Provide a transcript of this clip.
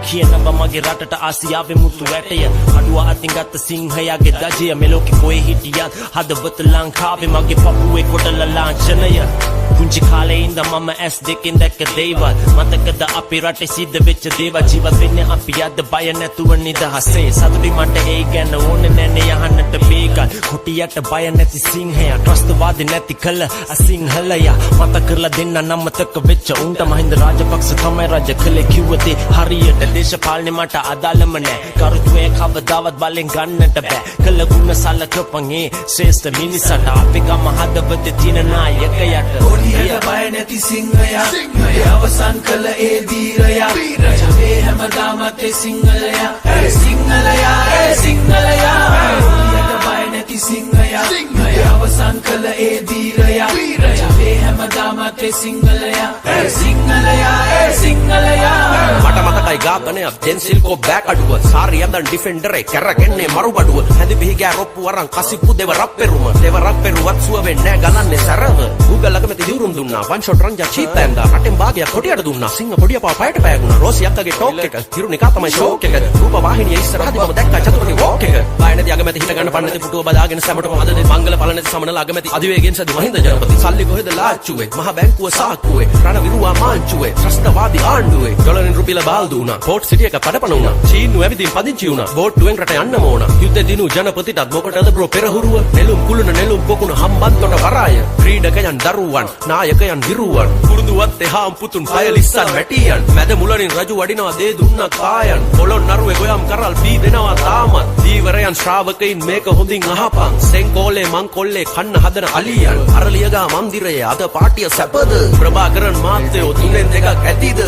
කියනවා මගේ රටට ආසියාවේ මුතු වැටය අඩුව අතින් ගත්ත සිංහයාගේ දජය මෙලෝකෙ කොයි හිටියත් හදවත ලංකාවේ මගේ පපුවේ කොටල ලාංඡනය පුංචි කාලේ ඉඳන් මම ඇස් දෙකෙන් දැක්ක දේවල් මතකද අපේ රටේ සිද්ධ වෙච්ච දේවල් ජීවත් වෙන්නේ අපි අද බය නැතුව නිදහසේ සතුටි මට ඒ ගැන ඕනේ නැනේ යහන්නට බේකල් කොටියට බය නැති සිංහයා ත්‍රස්තවාදී නැති කල අසිංහලයා මත කරලා දෙන්න නම්මතක වෙච්ච උන්ට මහින්ද රාජපක්ෂ තමයි රජ කලේ කිව්වතේ හරියට දේශපාලනේ මට අදාළම නෑ කරුතුවේ කවදාවත් බලෙන් ගන්නට බෑ කළ ගුණ සලකපන්ගේ ශ්‍රේෂ්ඨ මිනිසට අපි ගම හදවතේ තියෙන නායකයට කොටියට බය නැති සිංහයා අවසන් කළ ඒ වීරයා රජවේ හැමදාමත් ඒ සිංහලයා සිංහලයා සිංහලයා කොටියට බය නැති සිංහයා අවසන් කළ ඒ වීරයා රජවේ හැමදාමත් ඒ සිංහලයා සිංහලයා සිංහලයා මට මතකයි ගාතනයක් දෙන්සිල් කෝ බෑක් අඩුව සාරි යන්දන් ඩිෆෙන්ඩර් එක කැරකෙන්නේ මරු බඩුව හැදි පිහි ගෑ රොප්පු වරන් කසිප්පු දෙවරක් පෙරුවත් සුව වෙන්නේ ගලන්නේ සරව Google අගමැති දිවුරුම් දුන්නා වන් ෂොට් රංජා චීපෑන්දා රටෙන් භාගයක් කොටියට දුන්නා සිංහ පොඩිය පාව පයට පෑගුණා රෝසි අක්කගේ ටෝක් එක තිරුනිකා තමයි ෂෝක් එක රූප වාහිනිය ඉස්සරහදී මම දැක්කා චතුරගේ වෝක් එක බය නැති අගමැති හිට ගන්න පන්නති පුටුව බදාගෙන සැමටම අදදේ මංගල පලනති සමනල අගමැති අධිවේගයෙන් සදි මහින්ද ජනපති සල්ලි කොහෙද ලාච්චුවේ මහ බැංකුව සාක්කුවේ රණ විරුවා මාංචුවේ ත්‍රස්තවාදී ආණ්ඩුවේ ඩොලරින් රුපියල බාල්දු වුණා පෝට් සිටි එක පඩපණ වුණා චීනු ඇවිදින් පදිංචි වුණා බෝට්ටුවෙන් රට යන්න ඕන යුද්ධ දිනු ජනපතිටත් මොකටද බ්‍රෝ පෙරහුරුව නෙළුම් කුළුණ නෙළුම් පොකුණ හම්බන්තොට වරාය ක්‍රීඩකයන් දරුවන් නායකයන් විරුවන් කුරුඳුවත් එහාම් පුතුන් පයලිස්සන් වැටියන් මැද මුලනින් රජු වඩිනවා දේ දුන්නක් කායන් පොළොන් නරුවේ ගොයම් කරල් බී දෙනවා තාමත් දීවරයන් ශ්‍රාවකයින් මේක හොඳින් අහපන් සෙන්කෝලේ මංකොල්ලේ කන්න හදන අලියන් අරලියගා මන්දිරයේ අද පාටිය සැපද ප්‍රභාකරන් මාත්‍යෝ තුනෙන් දෙකක් ඇතිද